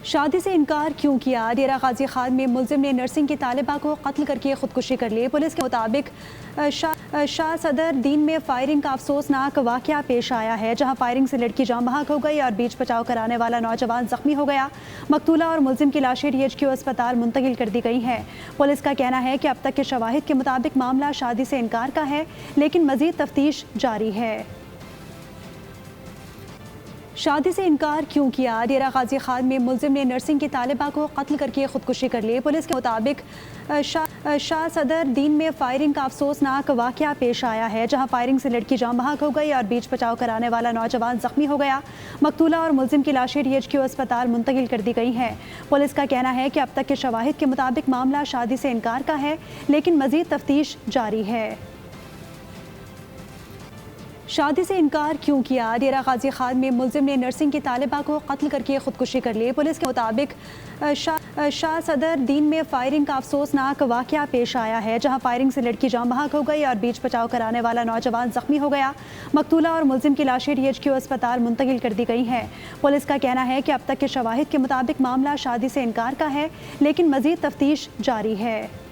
शादी से इनकार क्यों किया? डेरा गाजी खान में मुलजिम ने नर्सिंग की तालिबा को कत्ल करके खुदकुशी कर ली। पुलिस के मुताबिक शाह सदर दीन में फायरिंग का अफसोसनाक वाकया पेश आया है, जहां फायरिंग से लड़की जान बहक हो गई और बीच बचाव कराने वाला नौजवान जख्मी हो गया। मकतूला और मुलजिम की लाशें DHQ अस्पताल मुंतकिल कर दी गई हैं। पुलिस का कहना है कि अब तक के शवाहिद के मुताबिक मामला शादी से इनकार का है, लेकिन मजीद तफ्तीश जारी है। शादी से इनकार क्यों किया? डेरा गाजी खान में मुलजिम ने नर्सिंग की तालिबा को कत्ल करके खुदकुशी कर ली। पुलिस के मुताबिक शाह सदर दीन में फायरिंग का अफसोसनाक वाकया पेश आया है, जहां फायरिंग से लड़की जान बहक हो गई और बीच बचाव कराने वाला नौजवान जख्मी हो गया। मकतूला और मुलजिम की लाशें DHQ अस्पताल मुंतकिल कर दी गई हैं। पुलिस का कहना है कि अब तक के शवाहिद के मुताबिक मामला शादी से इनकार का है, लेकिन मजीद तफ्तीश जारी है। शादी से इनकार क्यों किया? डेरा गाजी खान में मुलजिम ने नर्सिंग की तालिबा को कत्ल करके खुदकुशी कर ली। पुलिस के मुताबिक शाह सदर दीन में फायरिंग का अफसोसनाक वाकया पेश आया है, जहां फायरिंग से लड़की जान बहक हो गई और बीच बचाव कराने वाला नौजवान जख्मी हो गया। मकतूला और मुलजिम की लाशें DHQ अस्पताल मुंतकिल कर दी गई हैं। पुलिस का कहना है कि अब तक के शवाहिद के मुताबिक मामला शादी से इनकार का है, लेकिन मजीद तफ्तीश जारी है।